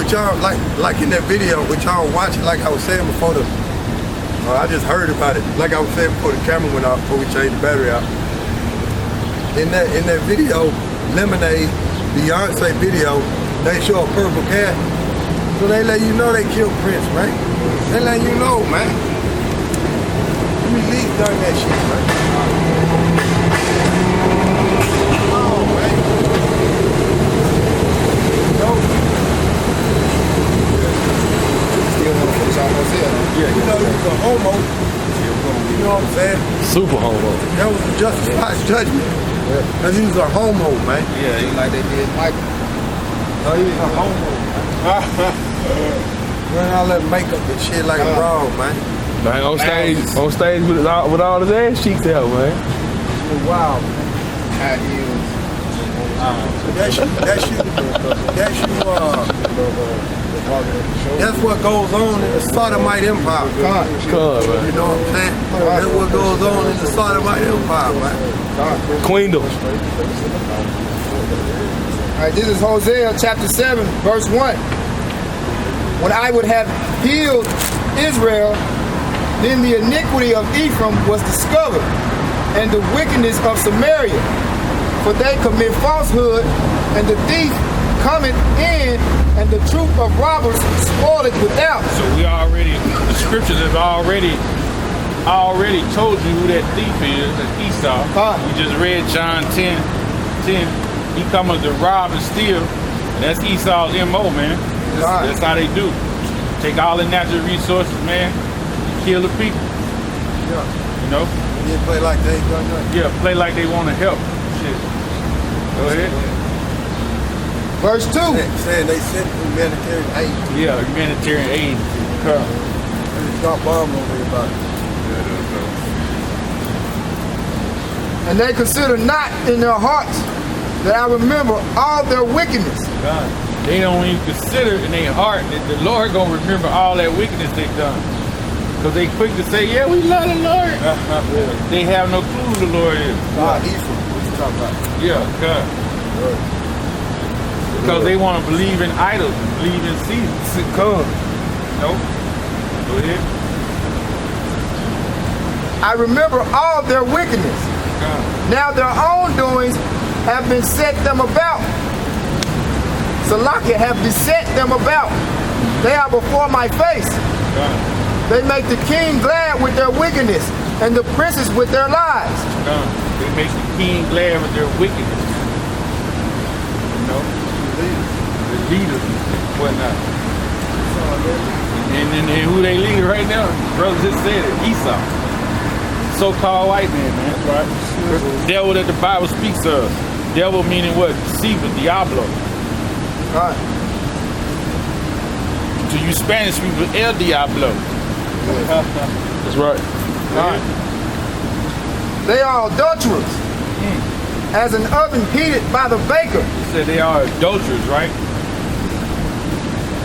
which y'all like in that video, which y'all watching, like I was saying before I just heard about it. Like I was saying before the camera went off, before we changed the battery out. In that video, Lemonade, Beyonce video, they show a purple cat. So they let you know they killed Prince, right? They let you know, man. We leaked done that shit, right? Oh, man. No. Yeah, you know he was a homo. You know what I'm saying? Super homo. That was a justified judgment. Because he was a homo, man. Yeah, he like they did Michael. No, he was a homo. Man, all that makeup and shit like wrong, man. Man, on stage with all his ass cheeks out, man. Wow. High heels. That's what goes on in the Sodomite Empire. Man. You know what I'm saying? That's what goes on in the Sodomite Empire, man. Queendom. All right, this is Hosea chapter 7, verse 1. When I would have healed Israel, then the iniquity of Ephraim was discovered, and the wickedness of Samaria. For they commit falsehood, and the thief cometh in, and the troop of robbers spoil it without. So the scriptures have already told you who that thief is, that's Esau. You just read John 10. He cometh to rob and steal. And that's Esau's MO, man. That's how they do. Take all the natural resources, man, and kill the people. Yeah. You know? And then play like they ain't done nothing. Yeah, play like they want to help. Shit. Go ahead. Verse 2. Saying they sent humanitarian aid. Yeah, humanitarian aid. They got bombs on everybody. And they consider not in their hearts that I remember all their wickedness. God. They don't even consider in their heart that the Lord gonna remember all that wickedness they've done. Because they quick to say, yeah, we love the Lord. They have no clue who the Lord is. God, Ephraim, what you talking about? Yeah, God. Because they want to believe in idols, believe in seasons. Come. Nope. Go ahead. I remember all their wickedness. God. Now their own doings have been set them about. Salakia have beset them about. They are before my face. God. They make the king glad with their wickedness, and the princes with their lies. God. They make the king glad with their wickedness. You know? The leaders and whatnot. And who they lead right now? Brother just said it, Esau. So-called white man. That's right. The devil that the Bible speaks of. Devil meaning what? Deceiver, Diablo. Right. To you Spanish people, El Diablo. That's right. Right. They are adulterers, as an oven heated by the baker. He said they are adulterers, right?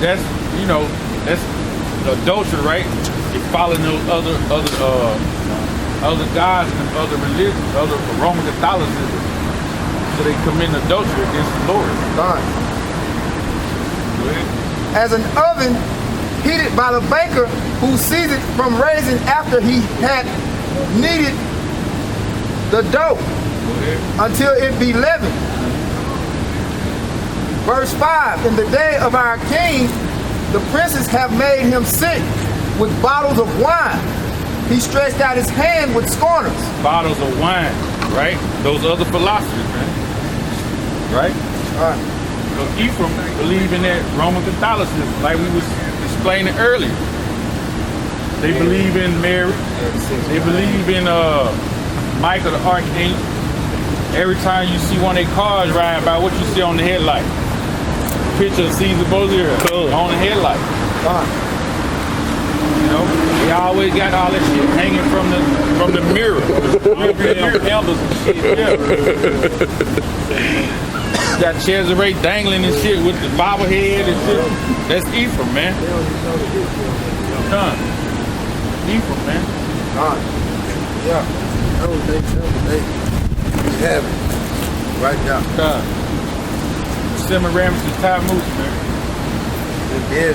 That's, you know, that's adultery, right? They follow those other gods and other religions, other Roman Catholicism. So they commit adultery against the Lord. Right. Go ahead. As an oven heated by the baker, who sees it from raising after he had kneaded the dough until it be leavened. Verse 5, in the day of our king, the princes have made him sick with bottles of wine. He stretched out his hand with scorners. Bottles of wine, right? Those other philosophers, man. Right? All right. So Ephraim believe in that Roman Catholicism, like we was explaining earlier. They believe in Mary. They believe in Michael the Archangel. Every time you see one of their cars ride by, what you see on the headlight? Picture of Caesar Borgia on the headlight. You know, they always got all that shit hanging from the mirror. Candles and shit. Yeah. Got Cesare dangling and shit with the bobblehead and shit. That's Ephraim, man. Done. Ephraim, man. Yeah. They have it. Right now. Semiramis is Tammuz, man. And Yeah,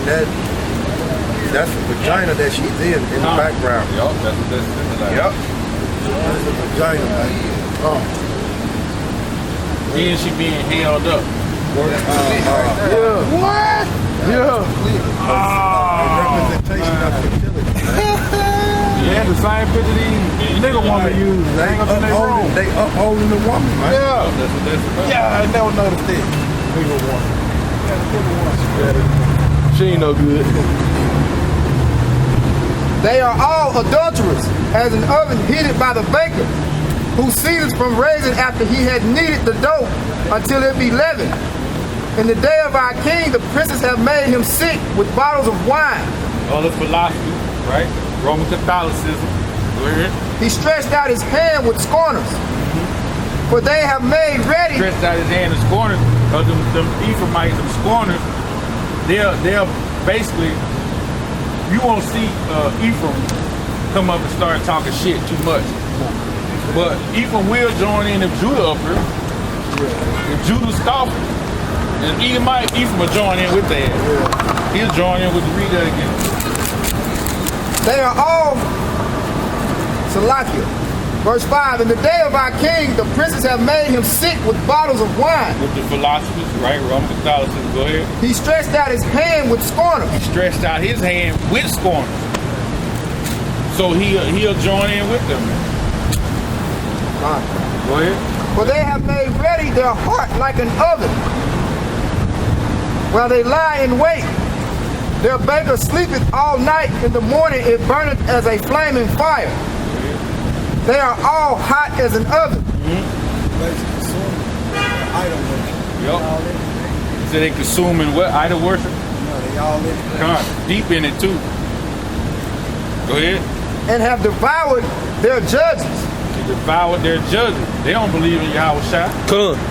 that's the vagina that she's in the background. Yup, that's what that's like. Yep. That's the vagina, man. Then she being held up. Yeah. What? Yeah. Representation of fertility. Yeah, the same picture these nigga woman use. They Hang up in their room. upholding the woman, man. Yeah. That's what that's about. Yeah, I never noticed that. Nigga woman. She ain't no good. They are all adulterers, as an oven heated by the baker, who ceases from raising after he had kneaded the dough until it be leavened. In the day of our king, the princes have made him sick with bottles of wine. All the philosophy, right? Roman Catholicism. Go ahead. He stretched out his hand with scorners, for they have made ready. Stretched out his hand and scorners, because them Ephraimites, them scorners, they're basically, you won't see Ephraim come up and start talking shit too much. But Ephraim will join in if Judah up here. If Judah scoffing, and Ephraim will join in with that. He'll join in with the read that again. They are all Salakia. Verse 5, in the day of our king, the princes have made him sick with bottles of wine. With the philosophers, right? Roman Catholicism, go ahead. He stretched out his hand with scorners. He stretched out his hand with scorners. So he'll join in with them. Go ahead. For they have made ready their heart like an oven, while they lie in wait. Their baker sleepeth all night, in the morning it burneth as a flaming fire. They are all hot as an oven. Idol worship. Yup. So they consuming what? Idol worship? No, they all in. God, deep in it too. Go ahead. And have devoured their judges. They devoured their judges. They don't believe in Yahweh Shai.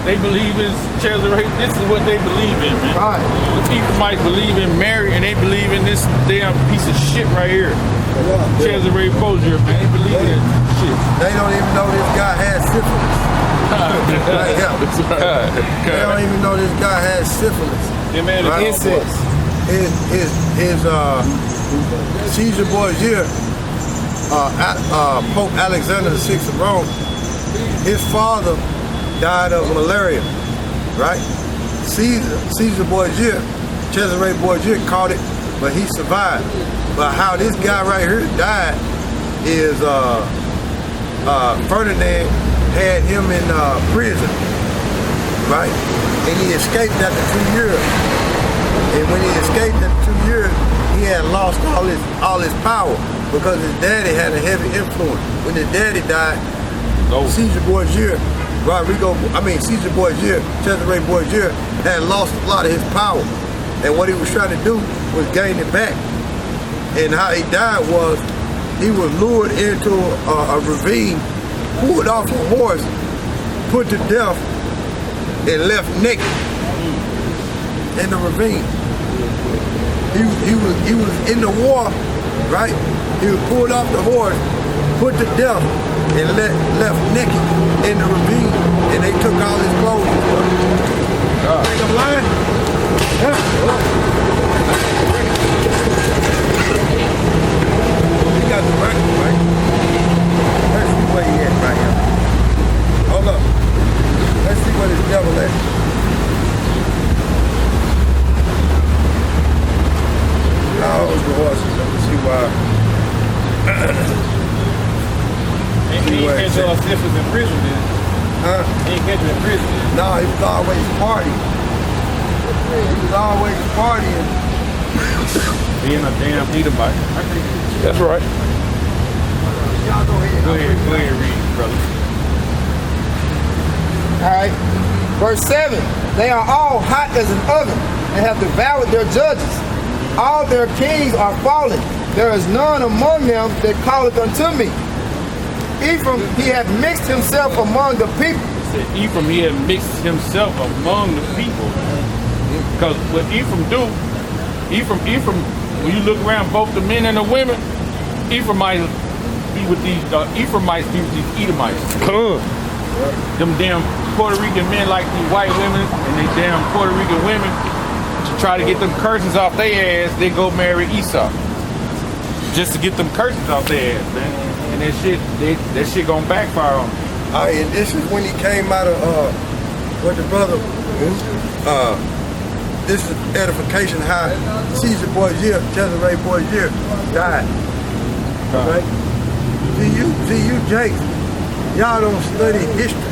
They believe in Cesare. This is what they believe in, man. Right. The Ephraimites believe in Mary, and they believe in this damn piece of shit right here. Cesare Borgia, man. They believe in that shit. They don't even know this guy has syphilis. Right here. They don't even know this guy has syphilis. Yeah, man, Right. Incest. His Caesar Borgia, Pope Alexander VI of Rome, his father died of malaria, right? Caesar Borgia, Cesare Borgia caught it, but he survived. But how this guy right here died is Ferdinand had him in prison, right? And he escaped after 2 years. And when he escaped after 2 years, he had lost all his power because his daddy had a heavy influence. When his daddy died, Caesar Borgia, Caesar Borgia, Cesare Borgia had lost a lot of his power. And what he was trying to do was gain it back. And how he died was he was lured into a ravine, pulled off a horse, put to death, and left naked in the ravine. He was in the war, right? He was pulled off the horse, put to death, and left naked in the ravine, and they took all his clothes. Think I'm lying? Yeah. He got the record, right? Let's see where he at right here. Hold up. Let's see where this devil at. Oh, the horses. Let's see why. He ain't catch all syphilis in prison, then. Huh? He ain't catch him in prison. No, he was always partying. He was always partying. Being a damn Edomite. That's right. Y'all go ahead. Go ahead, read, brother. All right. Verse 7, they are all hot as an oven and have devoured their judges. All their kings are fallen. There is none among them that calleth unto me. Ephraim, he hath mixed himself among the people. Ephraim, he had mixed himself among the people. Because what Ephraim do, Ephraim, when you look around both the men and the women, Ephraimites be with these Ephraimites be with these Edomites. Them damn Puerto Rican men like these white women, and they damn Puerto Rican women try to get them curtains off their ass, they go marry Esau. Just to get them curtains off their ass, man. And that shit gonna backfire on them. All right, and this is when he came out of what the brother. This is edification how Caesar Borgia, Cesare Borgia, died. Right? See you, Jake. Y'all don't study history.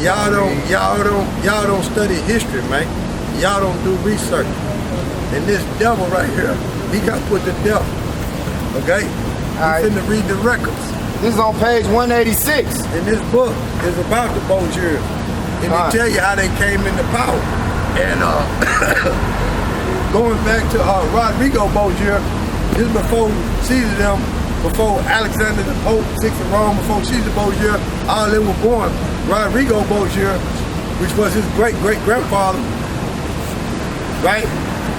Y'all don't study history, man. Y'all don't do research. And this devil right here, he got put to death. Okay? He's finna read the records. This is on page 186. And this book is about the Borgias. And they tell you how they came into power. And going back to Rodrigo Borgia, this is before Caesar them, before Alexander the Pope, 6th of Rome, before Caesar Borgia, all of them were born. Rodrigo Borgia, which was his great-great-grandfather, right?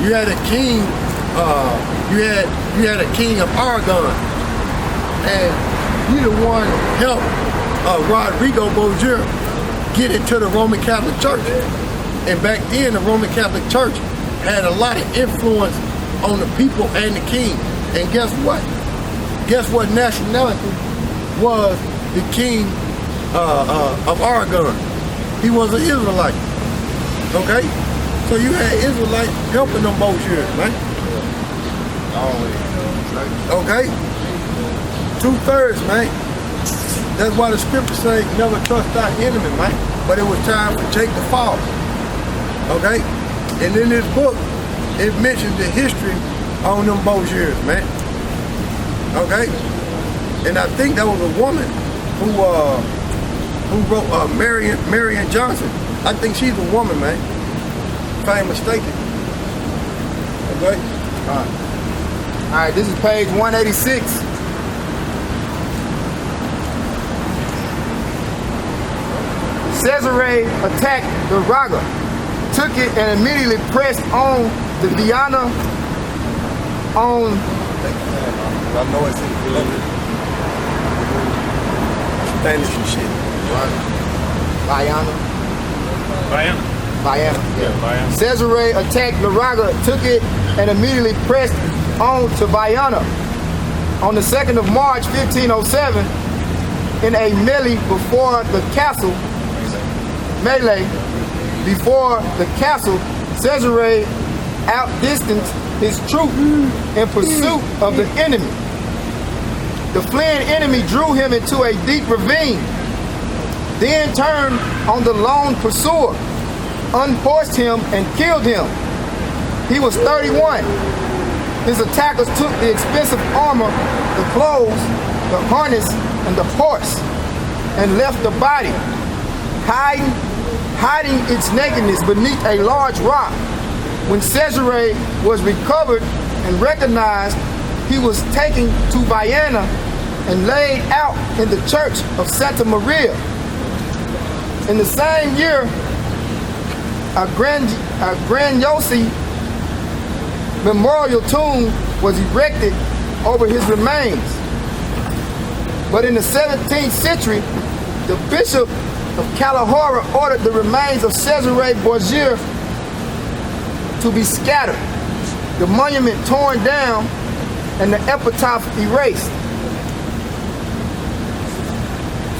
You had a king, you had a king of Aragon. And he the one helped Rodrigo Borgia get into the Roman Catholic Church. And back then, the Roman Catholic Church had a lot of influence on the people and the king. And guess what? Guess what nationality was the king of Aragon? He was an Israelite. Okay? So you had Israelites helping them Borgias, right? Okay? 2/3, man. That's why the scriptures say never trust thy enemy, man. But it was time for Jake to fall. Okay? And in this book, it mentions the history on them Borgias, man. Okay? And I think that was a woman who wrote Marion Johnson. I think she's a woman, man. If I ain't mistaken. Okay? All right, this is page 186. Caesare attacked the Raga, took it and immediately pressed on the Viana on. I know it's in Spanish and shit. Viana. Yeah, Viana. Caesare attacked Laraga, took it, and immediately pressed on to Viana. On the 2nd of March, 1507, in a melee before the castle, Caesare outdistanced his troops in pursuit of the enemy. The fleeing enemy drew him into a deep ravine, then turned on the lone pursuer, unhorsed him, and killed him. He was 31. His attackers took the expensive armor, the clothes, the harness, and the horse, and left the body, hiding its nakedness beneath a large rock. When Caesare was recovered and recognized, he was taken to Viana and laid out in the church of Santa Maria. In the same year, a grandiose memorial tomb was erected over his remains. But in the 17th century, the Bishop of Calahorra ordered the remains of Cesare Borgia to be scattered, the monument torn down, and the epitaph erased.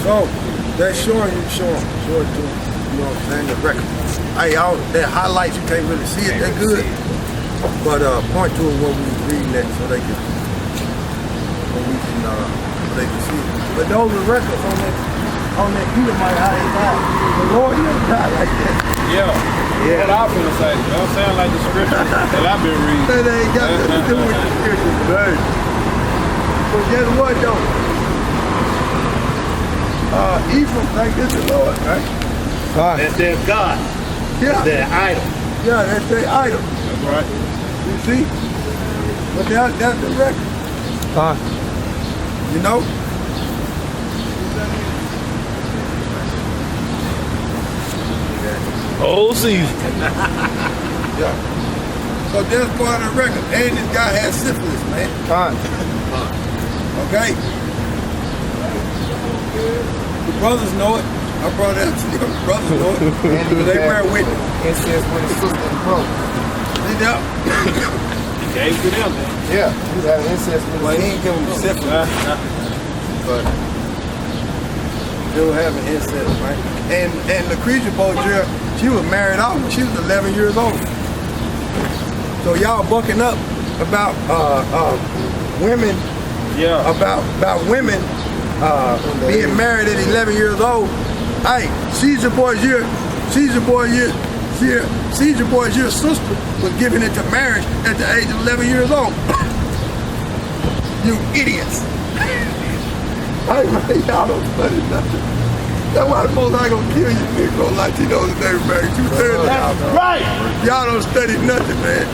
So that's showing it to them, you know what I'm saying, the record. Hey, all that highlights, you can't really see it that good, but point to it when we reading that so they can see it. But those are records on that Ephraim, how they died. The Lord never died like that. Yeah. What I'm gonna say, it don't sound like the scripture that I've been reading. That ain't got nothing to do with the scriptures, man. But guess what, though? Ephraim think it's the Lord, right? That's their God. Yeah. That's their idol. Yeah, that's their idol. That's right. You see? But that's the record. You know? Whole season. Yeah. So that's part of the record. And this guy has syphilis, man. Okay? The brothers know it. I brought that to you. The brothers know it. They bear witness. It says when his sister broke. Yeah. He gave to them. Yeah, he was having incest with Well, his he ain't give him syphilis, but still having incest, right? And Lucretia Borgia, she was married off when she was 11 years old. So y'all bucking up about women, about women being married at 11 years old. Hey, Caesar Borgia's sister was given into marriage at the age of 11 years old. You idiots. Hey, man, y'all don't study nothing. That's why the Most High gonna kill you, Negro, like he knows that they were married 2/3. That's right. Y'all don't study nothing, man.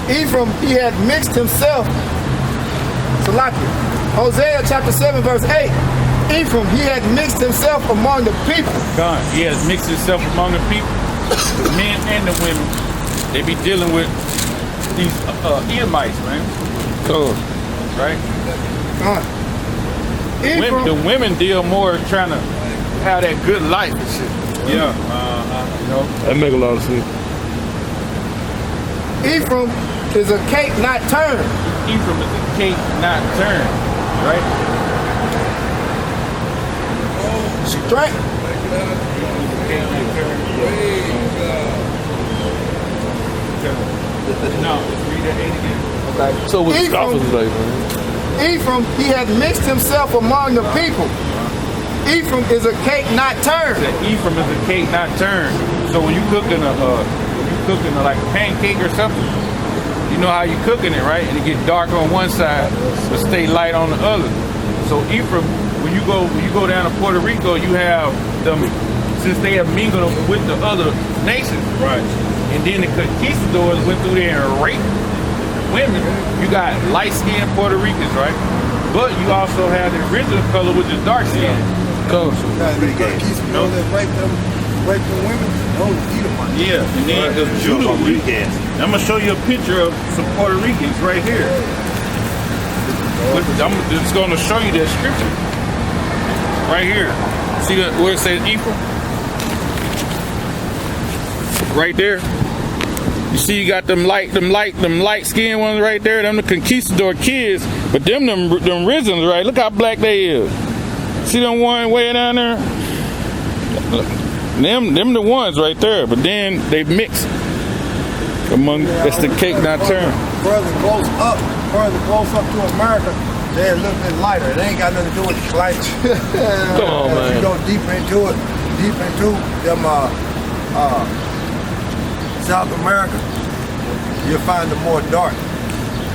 Ephraim, he had mixed himself. Salakia. Hosea chapter 7, verse 8. Ephraim, he had mixed himself among the people. God, he has mixed himself among the people, the men and the women. They be dealing with these Edomites, man. Cool. Right? Ephraim, The women deal more trying to have that good life and shit. Yeah. You know? That make a lot of sense. Ephraim is a cake not turned. Ephraim is a cake not turned. Right? Strength. No, read that 8 again. Okay. So what the Ephraim, scoffers like, man? Ephraim, he had mixed himself among the people. Ephraim is a cake not turned. That Ephraim is a cake not turned. So when you cooking like a pancake or something, you know how you cooking it, right? And it get dark on one side, but stay light on the other. So Ephraim, when you go down to Puerto Rico, you have them, since they have mingled with the other nations, right? And then the conquistadors went through there and raped women. You got light-skinned Puerto Ricans, right? But you also have the original color, which is dark skin. Cool. Know that rape them women? Those Edomites. Yeah, and then the Judah weekend. I'm gonna show you a picture of some Puerto Ricans right here. I'm just gonna show you that scripture right here. See that where it says Ephraim? Right there. You see, you got them light skinned ones right there. Them the conquistador kids, but them risens, right? Look how black they is. See them one way down there? Them the ones right there, but then they mix among. That's the cake not turned. Further close up to America, they're a little bit lighter. It ain't got nothing to do with the climate. Come on, If you man. go deep into them South America, you'll find them more dark.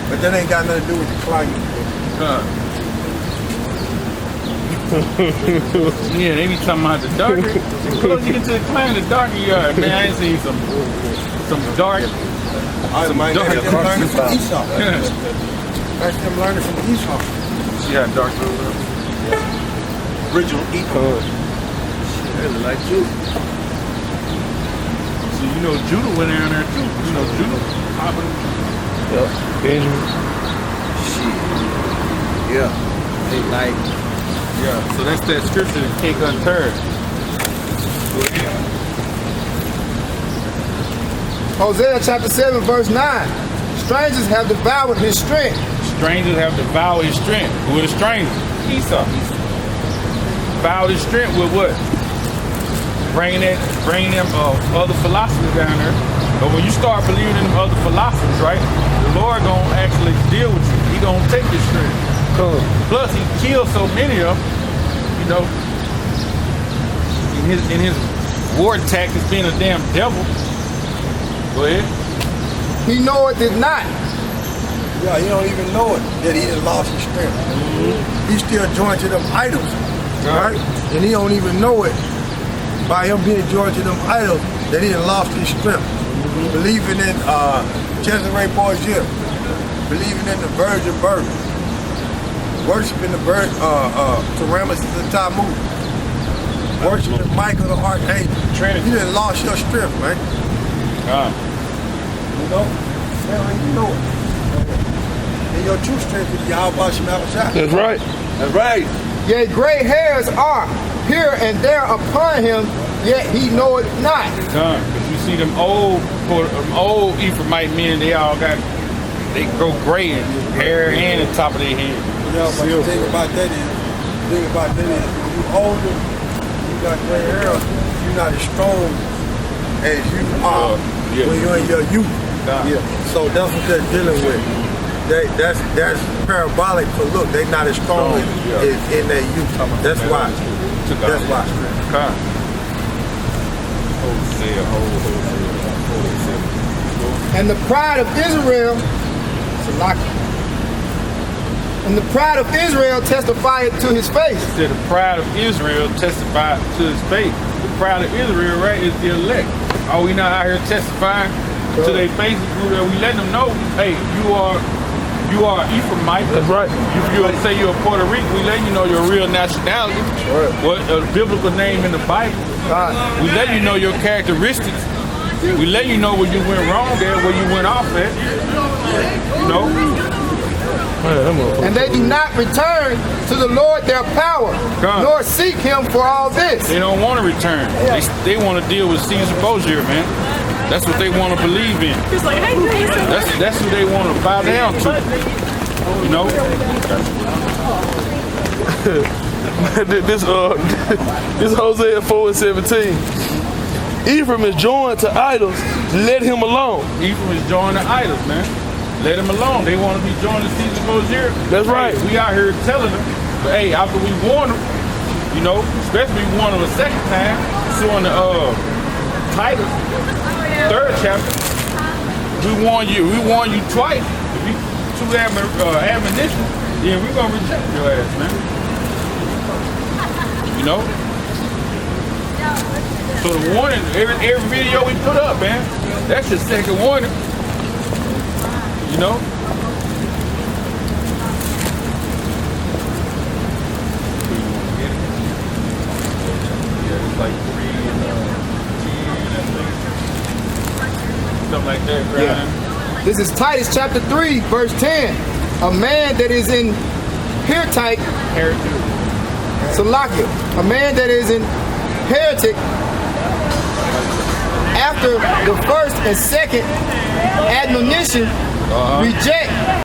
But that ain't got nothing to do with the climate. Yeah, they be talking about the darker. The closer you get to the climate, the darker you are. Man, I ain't seen some dark. I might dark. have them learning from Esau. That's them learning from Esau. See how dark those are? Original Ephraim. They look like you. So you know Judah went down there too. You know Judah. Yep. Benjamin. Shit. Yeah. They like. Yeah. So that's that scripture, the cake unturned. Hosea chapter 7, verse 9. Strangers have devoured his strength. Strangers have devoured his strength. Who are the strangers? Esau. Devoured his strength with what? Bringing them other philosophers down there. But when you start believing in them other philosophers, right, the Lord gonna actually deal with you. He gonna take your strength. Cool. Plus, he killed so many of them, you know, in his war tactics being a damn devil. Go ahead. He knoweth it not. Yeah, he don't even know it, that he done lost his strength. He's still joined to them idols, right? And he don't even know it by him being joined to them idols that he done lost his strength. Believing in Cesare Borgia, believing in the virgin birth, worshiping the Taramas the Tammuz, worshiping Michael the Archangel. Trinity. You done lost your strength, man. You know? You know it. And your true strength is Yahweh Shemel Shah. That's right. That's right. Yea, gray hairs are here and there upon him, yet he knoweth not. Because you see them old Ephraimite men, they grow gray in hair and the top of their head. Yeah, but the thing about that is, when you older, you got gray hair, you're not as strong as you are when you're in your youth. So that's what they're dealing with. That's parabolic for look, they're not as strong as in their youth. That's why. That's why. And the pride of Israel, and the pride of Israel testified to his face. The pride of Israel testified to his face. The pride of Israel, right, is the elect. Are we not out here testifying to their faces? We letting them know, hey, you are Ephraimite. That's right. If you say you're Puerto Rican, we letting you know your real nationality. Right. What a biblical name in the Bible. We letting you know your characteristics. We letting you know where you went wrong at, where you went off at. You know? And they do not return to the Lord their power, nor seek him for all this. They don't want to return. They want to deal with Caesar Borgia, man. That's what they want to believe in. That's who they want to bow down to. You know? This Hosea 4:17. Ephraim is joined to idols, let him alone. Ephraim is joined to idols, man. Let him alone. They want to be joined to Caesar Borgia. That's right. We out here telling them, but hey, after we warn them, you know, especially we warn them a second time, showing the Titus, 3rd chapter. We warn you twice. If you choose ammunition, then we're gonna reject your ass, man. You know? So the warning, every video we put up, man, that's your second warning. You know? Yeah, it's like 3 and 10, I think. Something like that, right? Yeah. This is Titus chapter 3, verse 10. A man that is in heretic, Salakia, a man that is in heretic after the first and second admonition reject